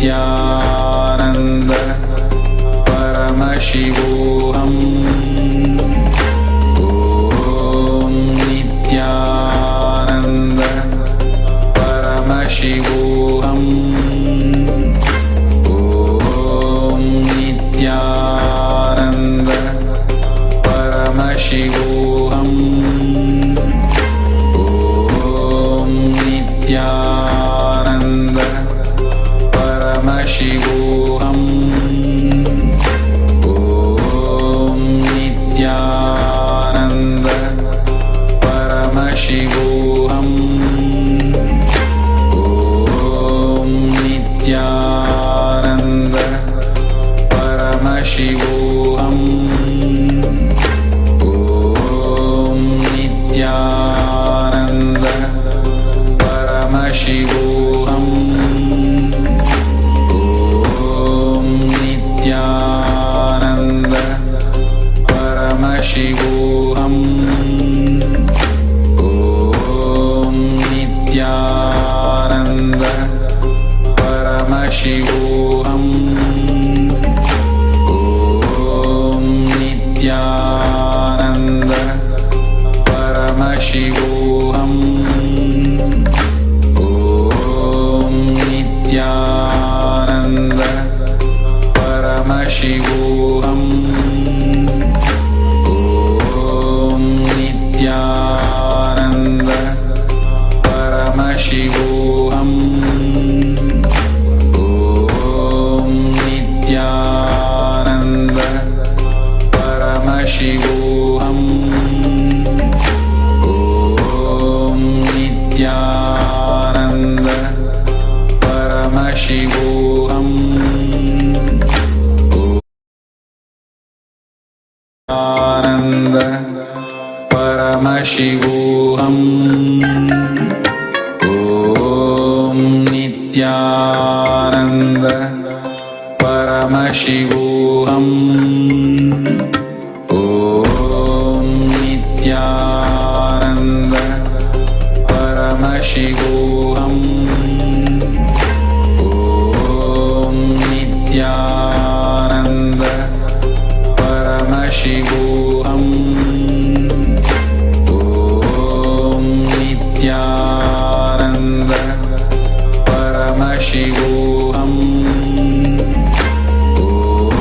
Nithyananda Paramashivoham. Om Nithyananda Paramashivoham. Om Nithyananda Paramashivoham. Om Nithyananda Paramashivoham. Om Nithyananda Paramashivoham. Om Nithyananda Paramashivoham. Om Nithyananda Paramashivoham. Om Nithyananda Paramashivoham. Om Nithyananda Paramashivoham. Om Nithyananda Paramashivoham. Om Nithyananda Paramashivoham. Om Nithyananda Paramashivoham. Om Nithyananda Paramashivoham. Om Nithyananda Paramashivoham. Nithyananda Paramashivoham. Om Nithyananda Paramashivoham. Om Nithyananda Paramashivoham. Om Nithyananda Paramashivoham. Om Nithyananda Paramashivoham. Om Nithyananda Paramashivoham.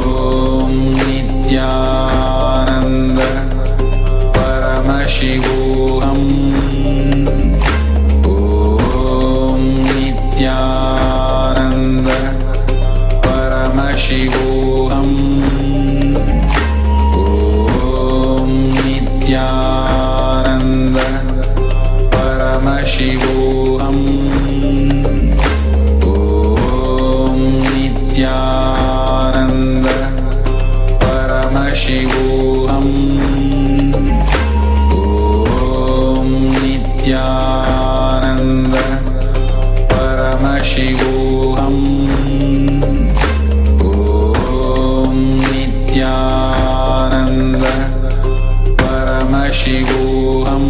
Om Nithyananda Paramashivoham. Om Nithyananda Paramashivoham. Om Nithyananda Paramashivoham. Om Nithyananda Paramashivoham. Om Nithyananda Paramashivoham. Om Nithyananda Paramashivoham.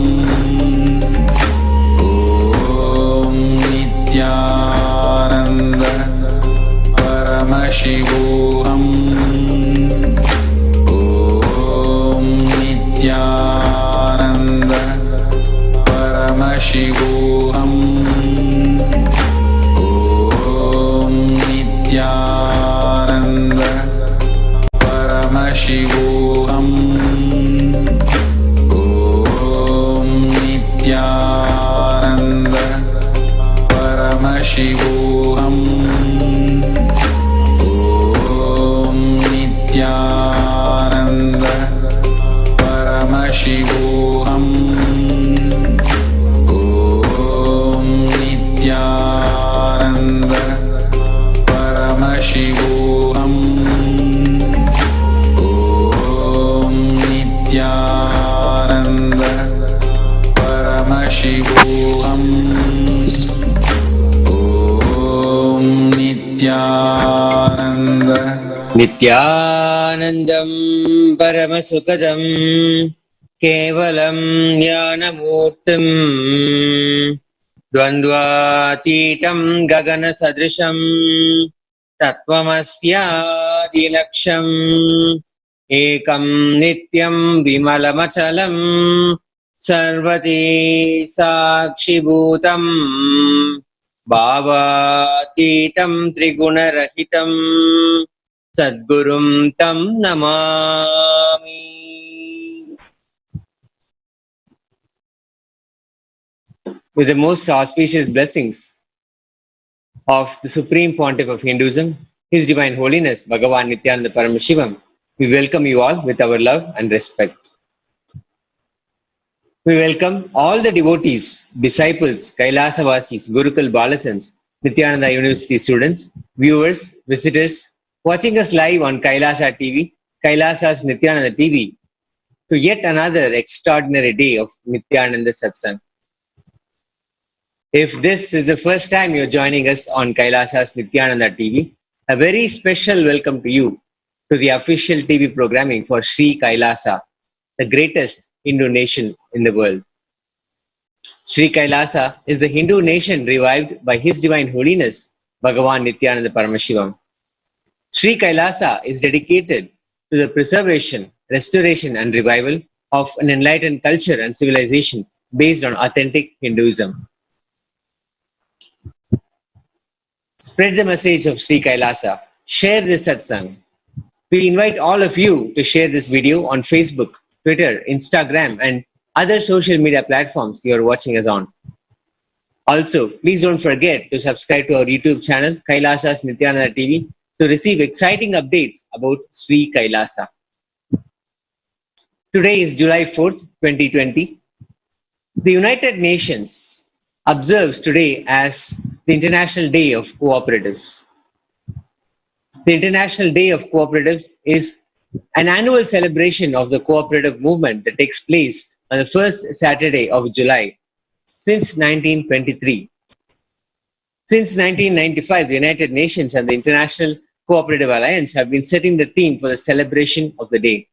Om Nithyananda Paramashivoham. Om Nithyananda Paramashivoham. Om Nithyananda Paramashivoham. Om Nithyananda Paramashivoham. Om Nithyananda Paramashivoham. Om Nithyananda Paramashivoham. Om Nithyananda Nithyanandam Paramasukadam Kevalam Jnanamurtim Dvandvatitam Gagana Sadrisham तत्त्वमस्यादिलक्ष्यम् एकं नित्यं विमलमचलं सर्वते साक्षिभूतम् भावातीतं त्रिगुणरहितं सद्गुरुं तं Namami. With the most auspicious blessings of the Supreme Pontiff of Hinduism, His Divine Holiness Bhagavan Nithyananda Paramashivam, we welcome you all with our love and respect. We welcome all the devotees, disciples, Kailasavasis, Gurukul Balasans, Nithyananda University students, viewers, visitors, watching us live on Kailasa TV, Kailasa's Nithyananda TV, to yet another extraordinary day of Nithyananda Satsang. If this is the first time you're joining us on Kailasa's Nithyananda TV, a very special welcome to you to the official TV programming for Sri Kailasa, the greatest Hindu nation in the world. Sri Kailasa is the Hindu nation revived by His Divine Holiness, Bhagavan Nithyananda Paramashivam. Sri Kailasa is dedicated to the preservation, restoration and revival of an enlightened culture and civilization based on authentic Hinduism. Spread the message of Sri Kailasa. Share this satsang. We invite all of you to share this video on Facebook, Twitter, Instagram, and other social media platforms you are watching us on. Also, please don't forget to subscribe to our YouTube channel, Kailasa's Nithyananda TV, to receive exciting updates about Sri Kailasa. Today is July 4th, 2020. The United Nations observes today as the International Day of Cooperatives. The International Day of Cooperatives is an annual celebration of the cooperative movement that takes place on the first Saturday of July since 1923. Since 1995, the United Nations and the International Cooperative Alliance have been setting the theme for the celebration of the day.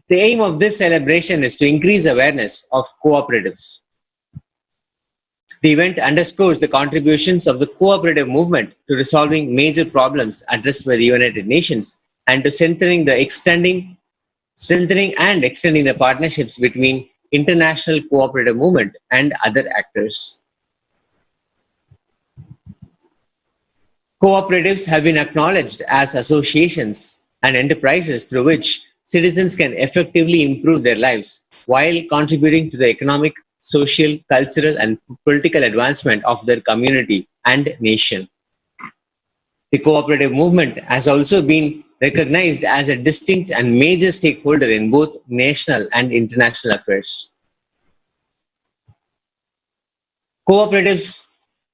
The aim of this celebration is to increase awareness of cooperatives. The event underscores the contributions of the cooperative movement to resolving major problems addressed by the United Nations and to strengthening and extending the partnerships between international cooperative movement and other actors. Cooperatives have been acknowledged as associations and enterprises through which citizens can effectively improve their lives while contributing to the economic, social, cultural, and political advancement of their community and nation. The cooperative movement has also been recognized as a distinct and major stakeholder in both national and international affairs. Cooperatives'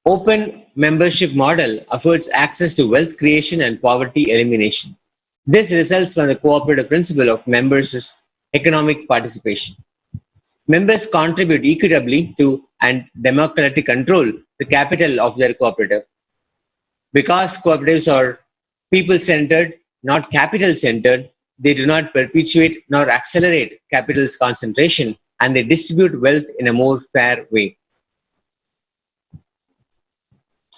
open membership model affords access to wealth creation and poverty elimination. This results from the cooperative principle of members' economic participation. Members contribute equitably to and democratically control the capital of their cooperative. Because cooperatives are people-centered, not capital-centered, they do not perpetuate nor accelerate capital's concentration, and they distribute wealth in a more fair way.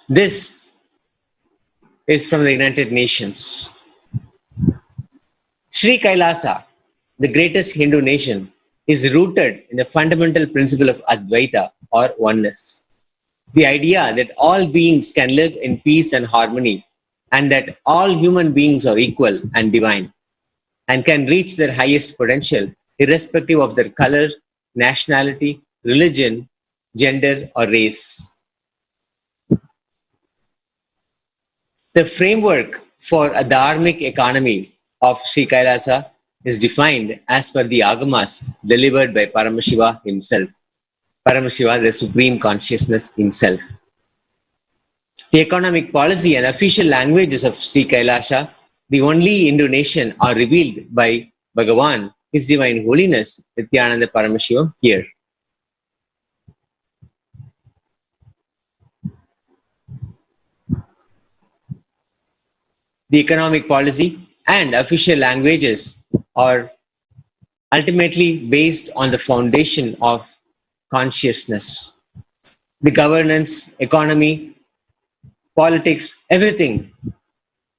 This is from the United Nations. Sri Kailasa, the greatest Hindu nation, is rooted in the fundamental principle of Advaita or oneness. The idea that all beings can live in peace and harmony and that all human beings are equal and divine and can reach their highest potential irrespective of their color, nationality, religion, gender or race. The framework for a dharmic economy of Sri Kailasa is defined as per the agamas delivered by Paramashiva himself. Paramashiva, the Supreme Consciousness himself. The economic policy and official languages of Sri Kailasa, the only Hindu nation, are revealed by Bhagavan, His Divine Holiness, Nithyananda Paramashivam here. The economic policy and official languages are ultimately based on the foundation of consciousness. The governance, economy, politics, everything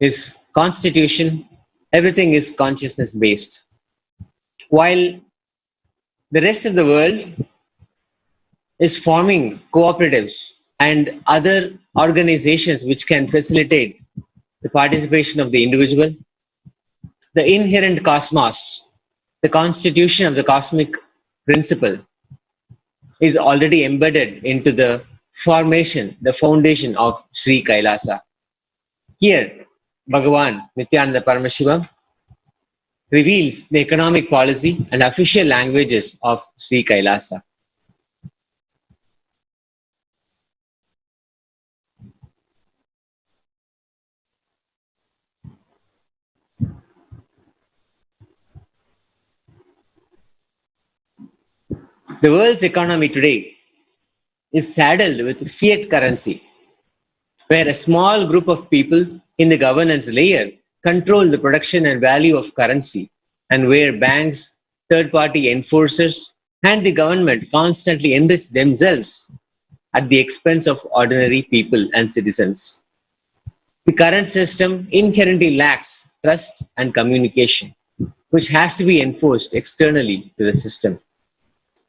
his constitution, everything is consciousness based. While the rest of the world is forming cooperatives and other organizations which can facilitate the participation of the individual, the inherent cosmos, the constitution of the cosmic principle is already embedded into the formation, the foundation of Sri Kailasa. Here, Bhagavan Nithyananda Paramashivam reveals the economic policy and official languages of Sri Kailasa. The world's economy today is saddled with fiat currency, where a small group of people in the governance layer control the production and value of currency, and where banks, third-party enforcers, and the government constantly enrich themselves at the expense of ordinary people and citizens. The current system inherently lacks trust and communication, which has to be enforced externally to the system.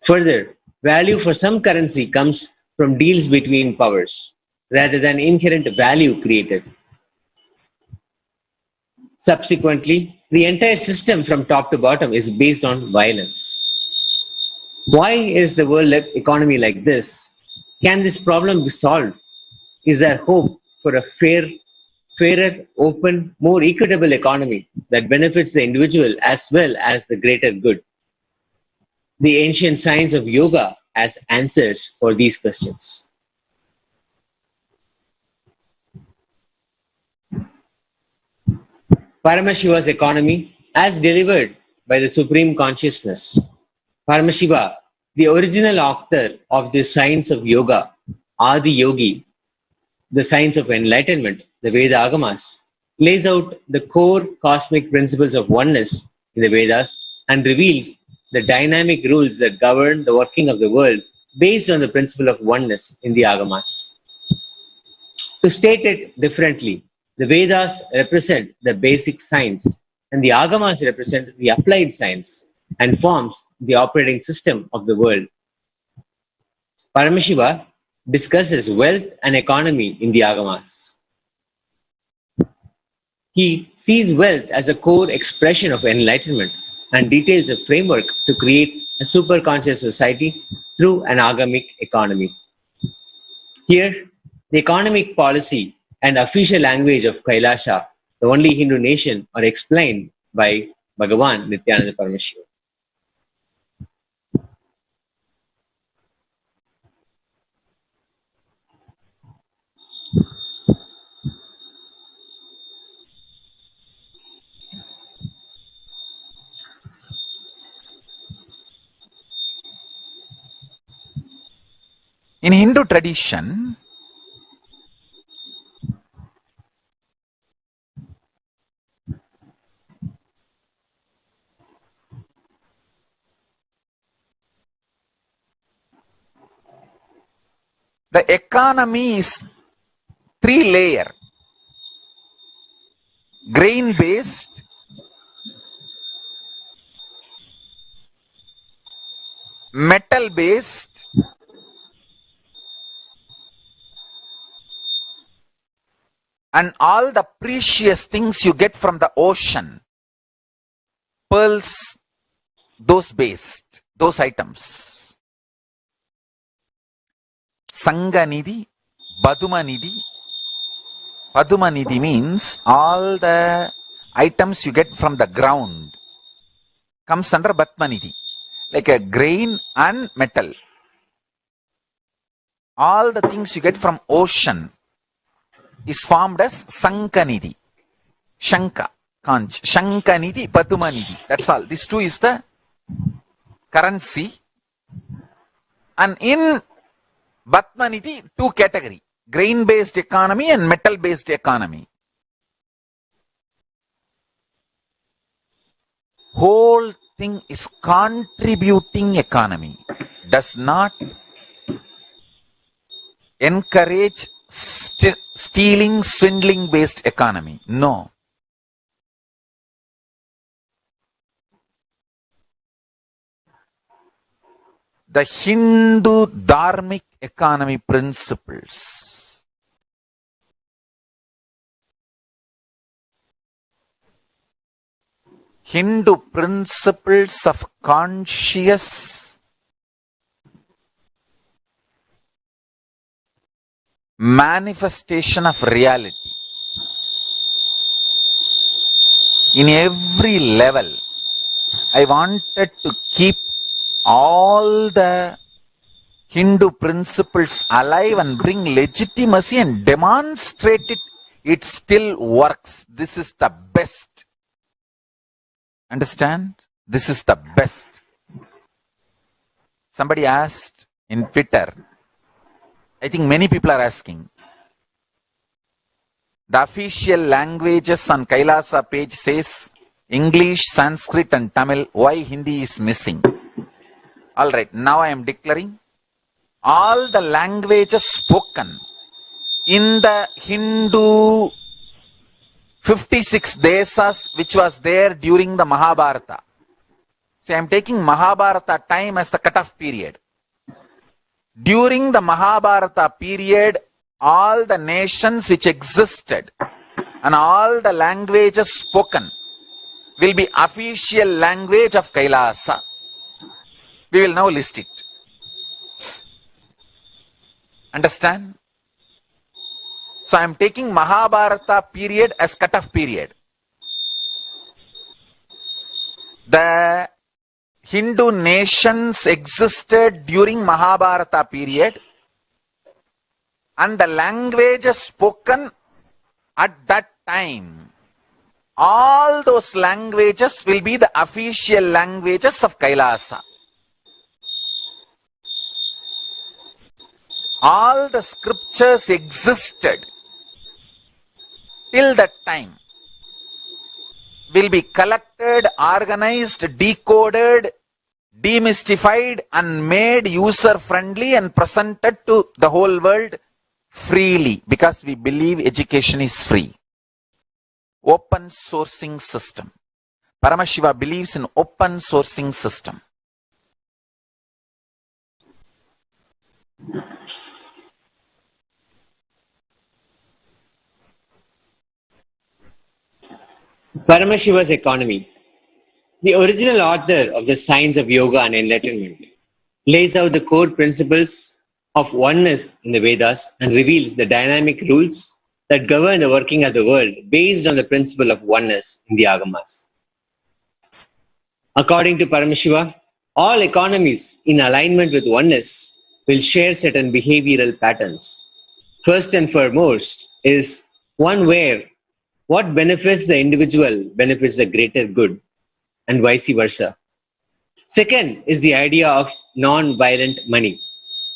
Further, value for some currency comes from deals between powers, rather than inherent value created. Subsequently, the entire system from top to bottom is based on violence. Why is the world economy like this? Can this problem be solved? Is there hope for a fairer, open, more equitable economy that benefits the individual as well as the greater good? The ancient science of yoga has answers for these questions. Paramashiva's economy, as delivered by the Supreme Consciousness. Paramashiva, the original author of the science of yoga, Adi Yogi, the science of enlightenment, the Veda Agamas, lays out the core cosmic principles of oneness in the Vedas and reveals the dynamic rules that govern the working of the world based on the principle of oneness in the Agamas. To state it differently, the Vedas represent the basic science and the Agamas represent the applied science and forms the operating system of the world. Paramashiva discusses wealth and economy in the Agamas. He sees wealth as a core expression of enlightenment and details a framework to create a superconscious society through an agamic economy. Here, the economic policy and official language of Kailasha, the only Hindu nation, are explained by Bhagavan Nithyananda Paramashivam. In Hindu tradition, the economy is three-layer: grain-based, metal-based, and all the precious things you get from the ocean, pearls, those items. Sanganidhi, Badumanidhi. Padumanidhi means all the items you get from the ground comes under Batmanidhi, like a grain and metal. All the things you get from ocean is formed as Sankanidhi. Shanka, Kanch. Shankanidhi, Padumanidhi. That's all. This two is the currency. And in Batmanidhi, two category: grain-based economy and metal-based economy. Whole thing is contributing economy, does not encourage stealing, swindling based economy. No. The Hindu dharmic economy principles. Hindu principles of conscious manifestation of reality in every level. I wanted to keep all the Hindu principles alive and bring legitimacy and demonstrate it. It still works. This is the best. Understand? This is the best. Somebody asked in Twitter, I think many people are asking, the official languages on Kailasa page says English, Sanskrit and Tamil. Why Hindi is missing? Alright, now I am declaring all the languages spoken in the Hindu 56 desas which was there during the Mahabharata. See, I am taking Mahabharata time as the cutoff period. During the Mahabharata period, all the nations which existed and all the languages spoken will be official language of Kailasa. We will now list it. Understand? So I am taking Mahabharata period as cutoff period. The Hindu nations existed during Mahabharata period and the languages spoken at that time, all those languages will be the official languages of Kailasa. All the scriptures existed till that time will be collected, organized, decoded, demystified and made user friendly and presented to the whole world freely, because we believe education is free. Open sourcing system. Paramashiva believes in open sourcing system. Paramashiva's economy. The original author of the Science of Yoga and Enlightenment lays out the core principles of oneness in the Vedas and reveals the dynamic rules that govern the working of the world based on the principle of oneness in the Agamas. According to Paramashiva, all economies in alignment with oneness will share certain behavioral patterns. First and foremost is one where what benefits the individual benefits the greater good, and vice versa. Second is the idea of non-violent money,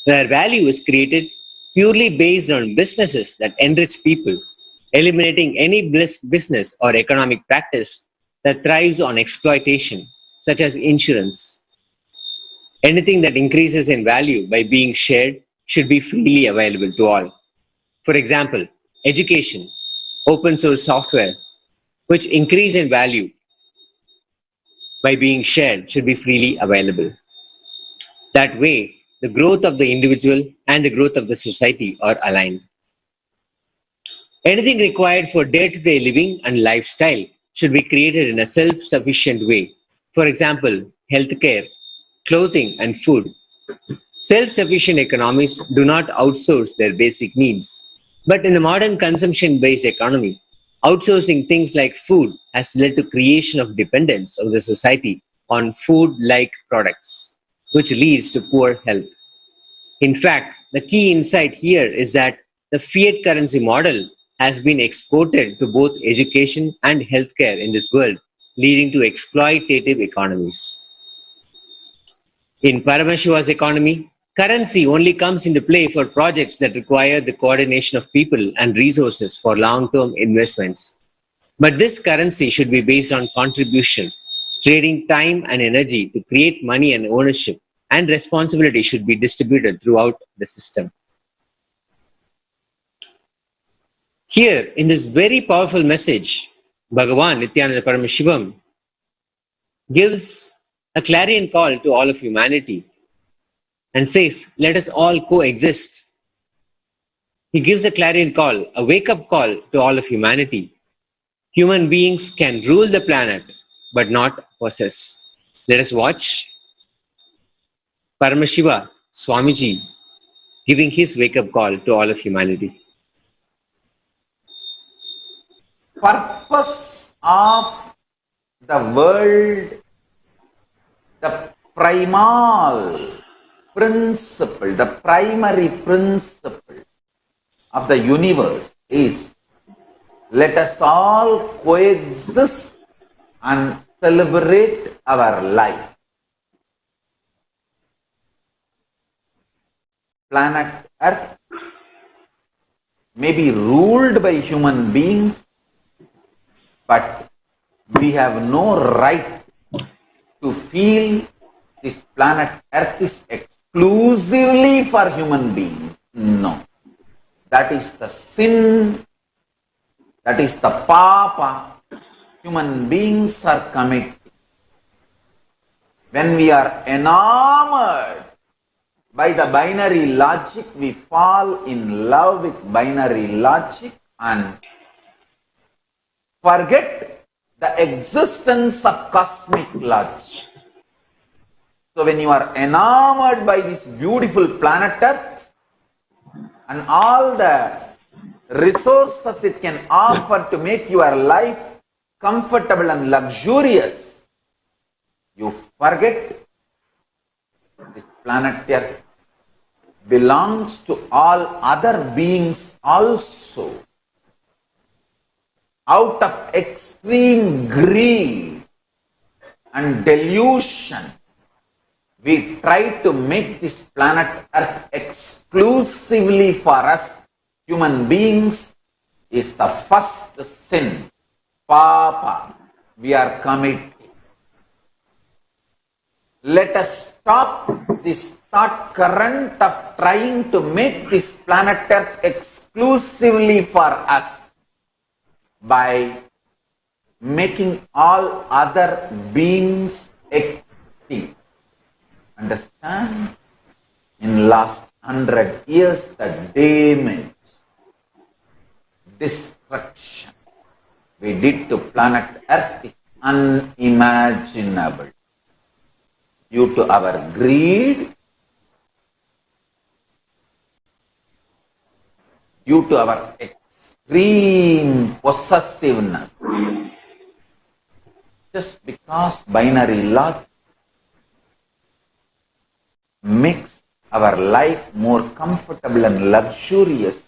where value is created purely based on businesses that enrich people, eliminating any business or economic practice that thrives on exploitation, such as insurance. Anything that increases in value by being shared should be freely available to all. For example, education, open source software, which increase in value by being shared should be freely available. That way, the growth of the individual and the growth of the society are aligned. Anything required for day-to-day living and lifestyle should be created in a self-sufficient way. For example, healthcare, clothing and food. Self-sufficient economies do not outsource their basic needs. But in the modern consumption-based economy, outsourcing things like food has led to creation of dependence of the society on food-like products, which leads to poor health. In fact, the key insight here is that the fiat currency model has been exported to both education and healthcare in this world, leading to exploitative economies. In Paramashiva's economy, currency only comes into play for projects that require the coordination of people and resources for long-term investments. But this currency should be based on contribution, trading time and energy to create money and ownership, and responsibility should be distributed throughout the system. Here, in this very powerful message, Bhagavan Nithyananda Paramashivam gives a clarion call to all of humanity and says, let us all coexist. He gives a clarion call, a wake-up call to all of humanity. Human beings can rule the planet, but not possess. Let us watch Paramashiva Swamiji giving his wake-up call to all of humanity. Purpose of the world, the primal principle, the primary principle of the universe is let us all coexist and celebrate our life. Planet Earth may be ruled by human beings, but we have no right to feel this planet Earth is exclusively for human beings. No. That is the sin, that is the papa human beings are committing. When we are enamored by the binary logic, we fall in love with binary logic and forget the existence of cosmic logic. So when you are enamored by this beautiful planet Earth and all the resources it can offer to make your life comfortable and luxurious, you forget this planet Earth belongs to all other beings also. Out of extreme greed and delusion, we try to make this planet Earth exclusively for us human beings is the first sin, papa, we are committing. Let us stop this thought current of trying to make this planet Earth exclusively for us by making all other beings extinct. Understand? In last 100 years, the damage, destruction we did to planet Earth is unimaginable. Due to our greed, due to our extreme possessiveness, just because binary logic makes our life more comfortable and luxurious,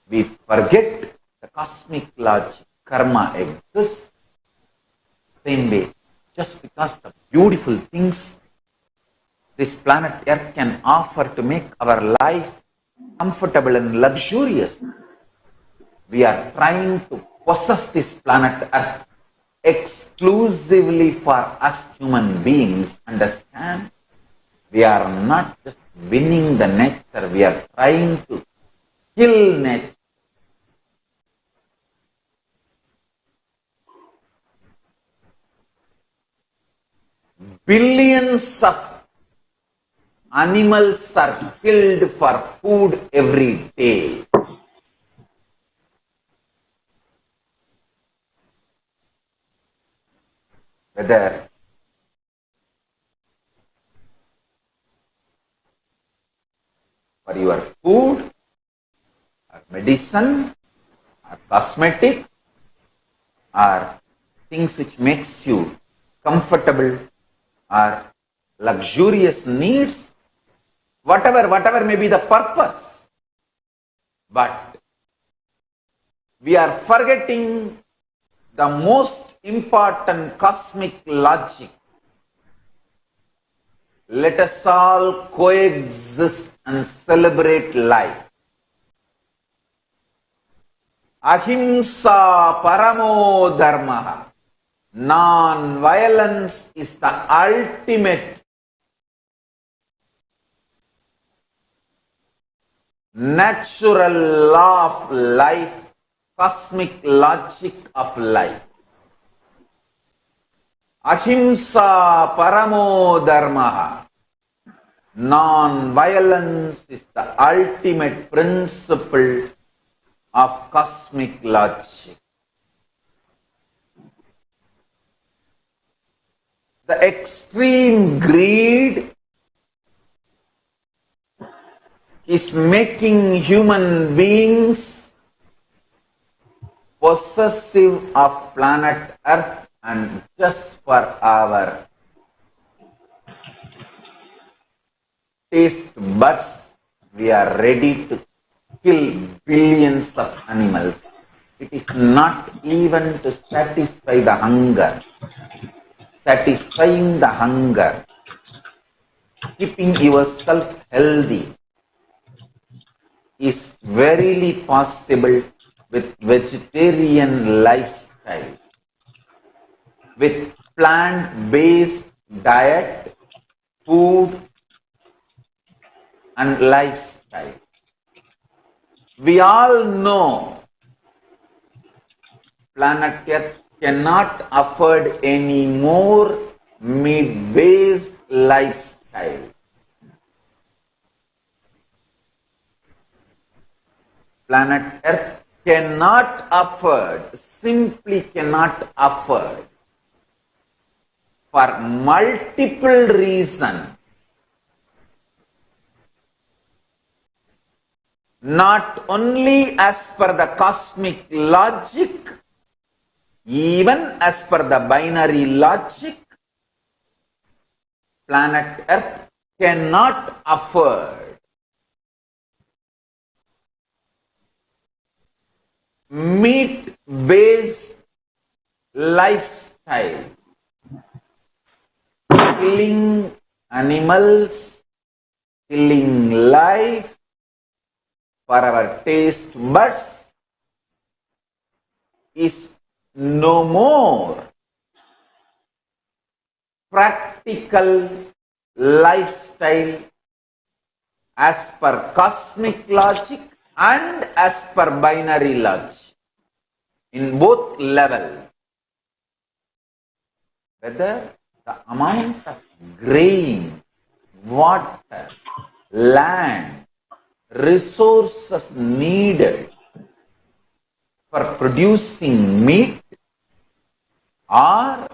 we forget the cosmic logic, karma exists. Same way, just because the beautiful things this planet Earth can offer to make our life comfortable and luxurious, we are trying to possess this planet Earth exclusively for us human beings. Understand? We are not just winning the nature, we are trying to kill nature. Billions of animals are killed for food every day. Whether for your food, or medicine, or cosmetic, or things which makes you comfortable, or luxurious needs, whatever may be the purpose. But we are forgetting the most important cosmic logic. Let us all coexist and celebrate life. Ahimsa paramo dharma. Non-violence is the ultimate natural law of life cosmic logic of life. Ahimsa paramo dharmaha. Non-violence is the ultimate principle of cosmic logic. The extreme greed is making human beings possessive of planet Earth, and just for our taste buds, we are ready to kill billions of animals. It is not even to satisfy the hunger. Satisfying the hunger, keeping yourself healthy is verily possible with vegetarian lifestyle, with plant-based diet, food and lifestyle. We all know planet Earth cannot afford any more meat-based lifestyle. Planet Earth cannot afford, simply cannot afford, for multiple reasons. Not only as per the cosmic logic, even as per the binary logic, planet Earth cannot afford meat-based lifestyle, killing animals, killing life for our taste buds is no more practical lifestyle as per cosmic logic and as per binary logic. In both levels, whether the amount of grain, water, land, resources needed for producing meat, or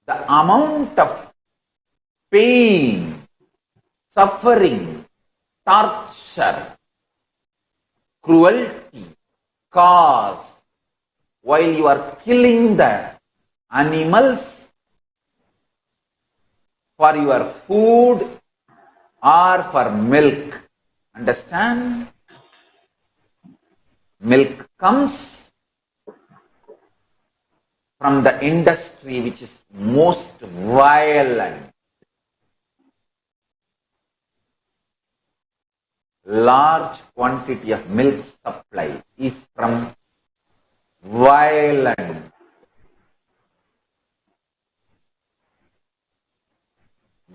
the amount of pain, suffering, torture, cruelty caused while you are killing the animals for your food or for milk. Understand? Milk comes from the industry which is most violent. Large quantity of milk supply is from violent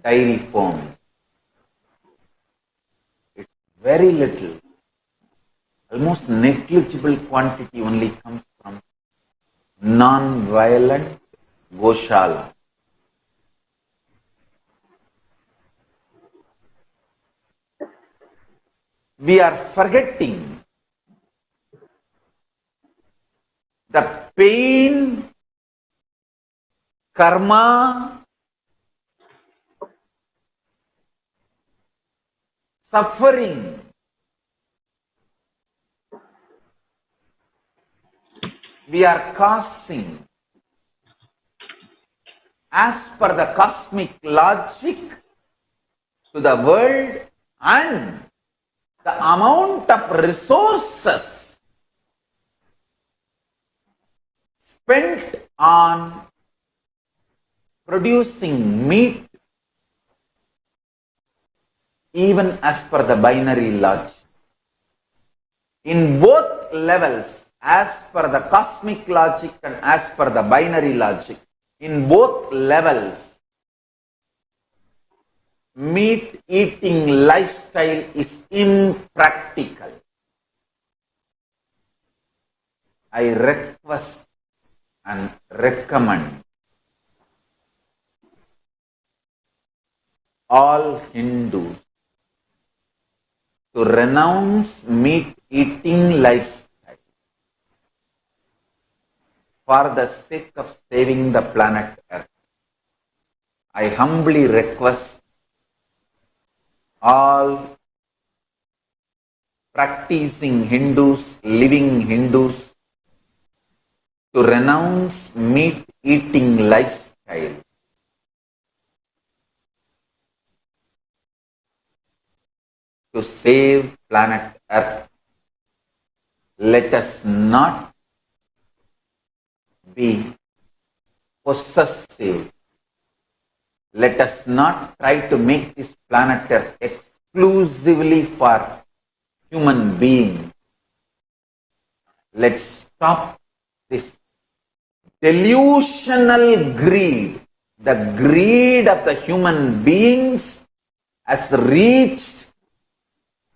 dairy farms. It's very little, almost negligible quantity only comes from non-violent goshala. We are forgetting the pain, karma, suffering we are causing as per the cosmic logic to the world, and the amount of resources spent on producing meat, even as per the binary logic. In both levels, as per the cosmic logic and as per the binary logic, in both levels, meat eating lifestyle is impractical. I request and recommend all Hindus to renounce meat-eating lifestyle for the sake of saving the planet Earth. I humbly request all practicing Hindus, living Hindus, to renounce meat-eating lifestyle to save planet Earth. Let us not be possessive. Let us not try to make this planet Earth exclusively for human beings. Let's stop this delusional greed. The greed of the human beings has reached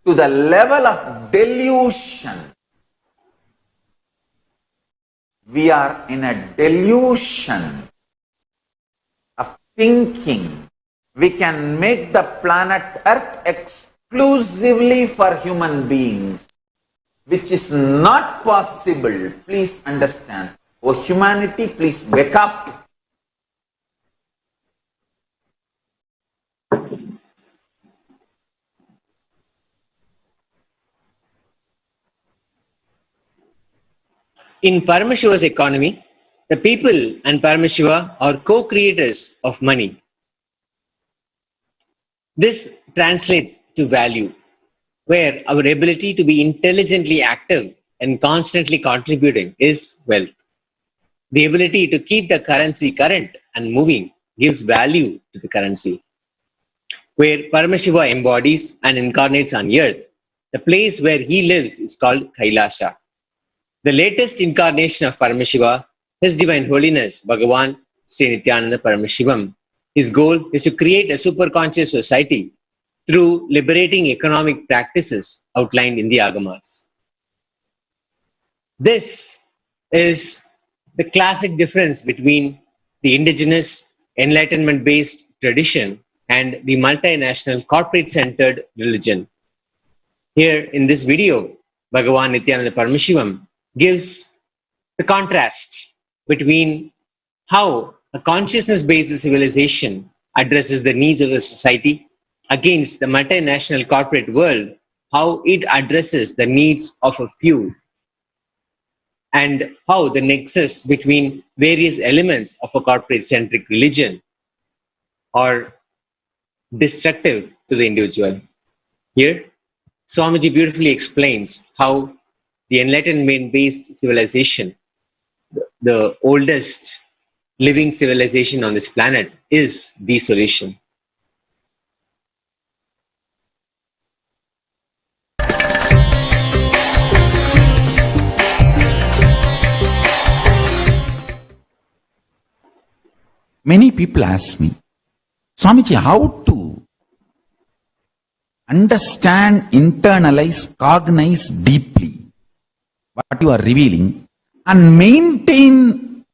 to the level of delusion. We are in a delusion of thinking we can make the planet Earth exclusively for human beings, which is not possible. Please understand. Oh, humanity, please wake up. In Paramashiva's economy, the people and Paramashiva are co-creators of money. This translates to value, where our ability to be intelligently active and constantly contributing is wealth. The ability to keep the currency current and moving gives value to the currency. Where Paramashiva embodies and incarnates on earth, the place where he lives is called Kailasha. The latest incarnation of Paramashiva, His Divine Holiness Bhagavan Sri Nithyananda Paramashivam. His goal is to create a superconscious society through liberating economic practices outlined in the Agamas. This is the classic difference between the indigenous, enlightenment-based tradition and the multinational, corporate-centered religion. Here in this video, Bhagavan Nithyananda Paramashivam gives the contrast between how a consciousness-based civilization addresses the needs of the society against the multinational corporate world, how it addresses the needs of a few, and how the nexus between various elements of a corporate-centric religion are destructive to the individual. Here, Swamiji beautifully explains how the enlightenment-based civilization, the oldest living civilization on this planet, is the solution. Many people ask me, Swamiji, how to understand, internalize, cognize deeply what you are revealing and maintain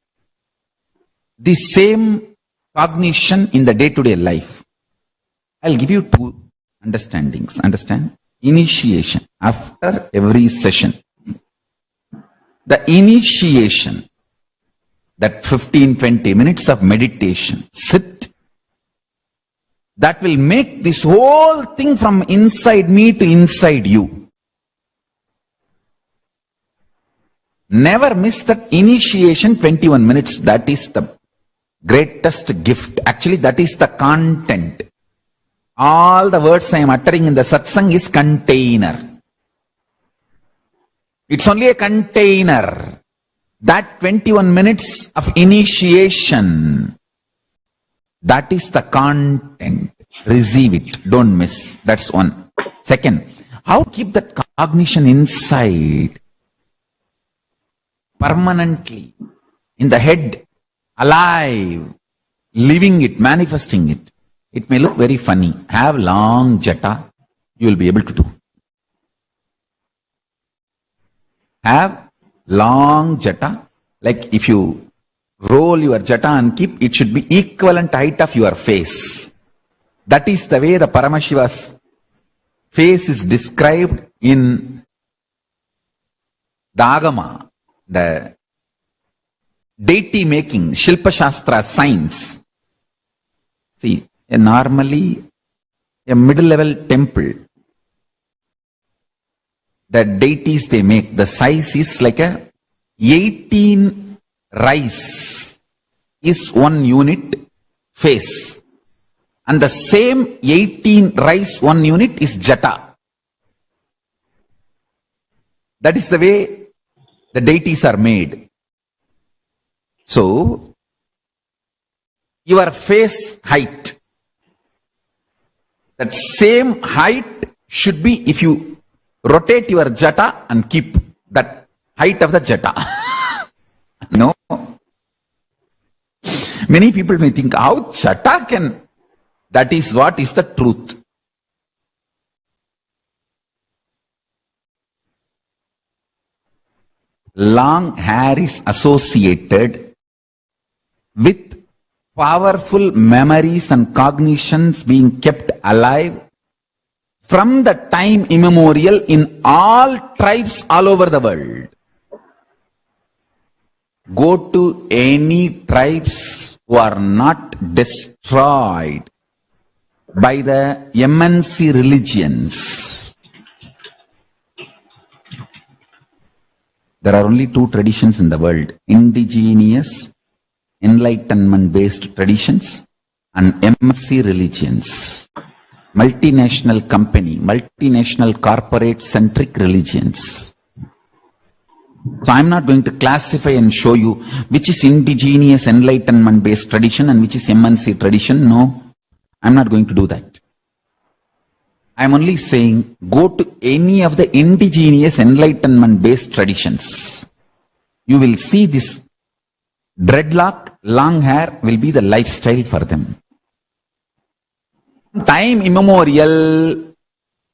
the same cognition in the day-to-day life? I'll give you two understandings. Understand? Initiation. After every session, the initiation, that 15-20 minutes of meditation, sit, that will make this whole thing from inside me to inside you. Never miss that initiation 21 minutes. That is the greatest gift. Actually, that is the content. All the words I am uttering in the satsang is container. It's only a container. That 21 minutes of initiation, that is the content. Receive it. Don't miss. That's one. Second, how to keep that cognition inside, permanently, in the head, alive, living it, manifesting it. It may look very funny. Have long jata, you will be able to do. Have long jata. Like if you roll your jata and keep, it should be equivalent height of your face. That is the way the Paramashiva's face is described in the Agama, the deity making, Shilpa Shastra science. See, normally a middle-level temple, the deities they make, the size is like a 18 rice is 1 unit face. And the same 18 rice 1 unit is jata. That is the way the deities are made. So, your face height, that same height should be if you rotate your jata and keep that height of the jata. No. Many people may think, how jata can, that is what is the truth. Long hair is associated with powerful memories and cognitions being kept alive from the time immemorial in all tribes all over the world. Go to any tribes who are not destroyed by the MNC religions. There are only 2 traditions in the world: indigenous, enlightenment-based traditions, and MNC religions. Multinational company, multinational corporate-centric religions. So I'm not going to classify and show you which is indigenous, enlightenment-based tradition and which is MNC tradition. No, I'm not going to do that. I'm only saying go to any of the indigenous, enlightenment-based traditions. You will see this dreadlock, long hair will be the lifestyle for them. Time immemorial,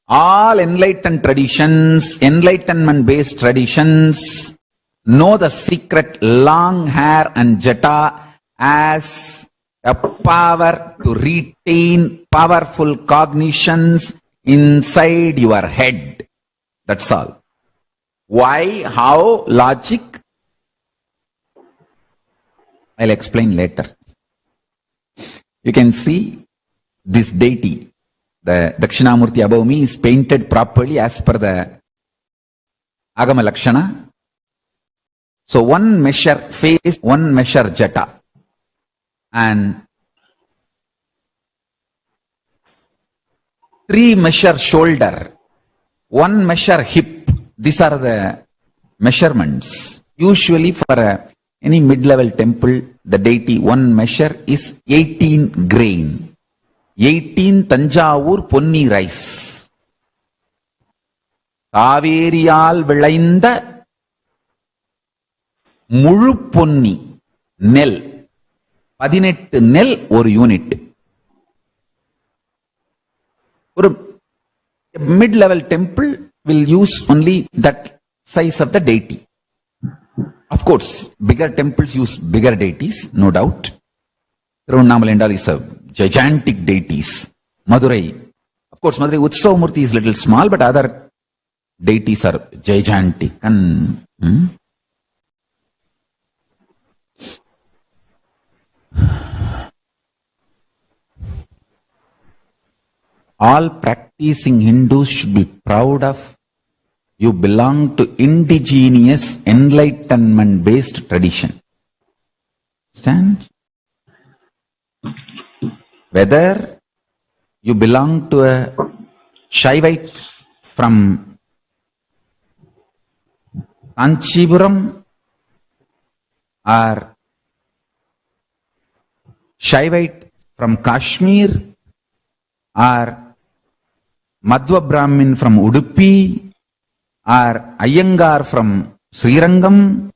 all enlightened traditions, enlightenment-based traditions know the secret long hair and jata as a power to retain powerful cognitions inside your head. That's all. Why, how, logic? I'll explain later. You can see this deity, the Dakshinamurti above me, is painted properly as per the Agama Lakshana. So 1 measure face, 1 measure jata, and 3 measure shoulder, 1 measure hip. These are the measurements. Usually for any mid-level temple, the deity 1 measure is 18 grain. 18 Tanjavur Ponni rice. காவேரியால் விளைந்த முழு பொன்னி நெல் 18 நெல் ஒரு unit. ஒரு mid-level temple will use only that size of the deity. Of course, bigger temples use bigger deities, no doubt. Tirunnamalai is a gigantic deities. Madurai, of course, Madurai Utsavamurti is little small, but other deities are gigantic. And all practicing Hindus should be proud of. You belong to indigenous, enlightenment-based tradition. Understand? Whether you belong to a Shaivite from Kanchipuram or Shaivite from Kashmir or Madhva Brahmin from Udupi or Iyengar from Srirangam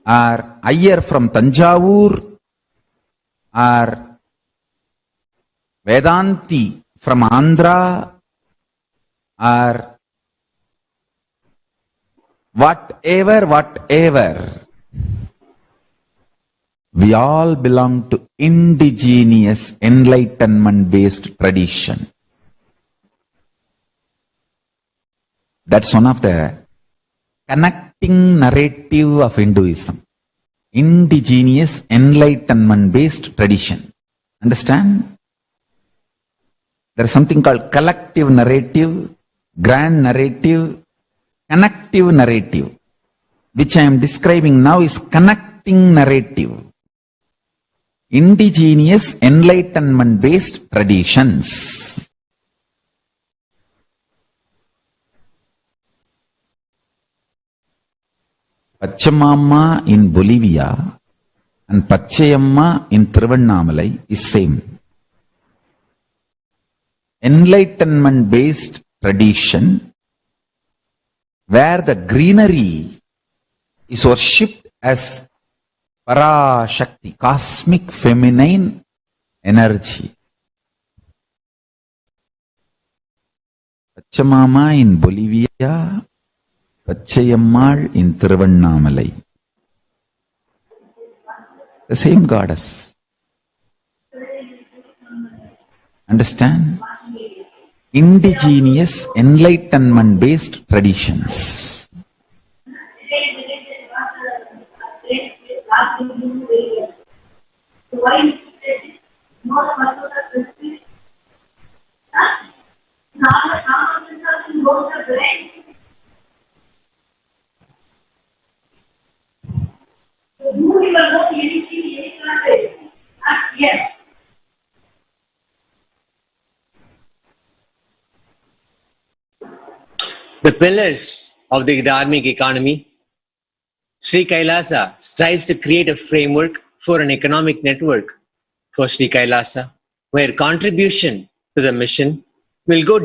or Iyer from Tanjavur or Vedanti from Andhra or whatever, we all belong to indigenous enlightenment-based tradition. That's one of the connecting narrative of Hinduism. Indigenous enlightenment-based tradition. Understand? There is something called collective narrative, grand narrative, connective narrative. Which I am describing now is connecting narrative. Indigenous enlightenment-based traditions. Pachamama in Bolivia and Pachayamma in Thiruvannamalai is same. Enlightenment-based tradition where the greenery is worshipped as Parashakti, cosmic feminine energy. Pachamama in Bolivia, Pachayammal in Thiruvannamalai. The same goddess. Understand? Indigenous enlightenment-based traditions. The pillars of the dharmic economy, Sri Kailasa strives to create a framework for an economic network for Sri Kailasa, where contribution to the mission will go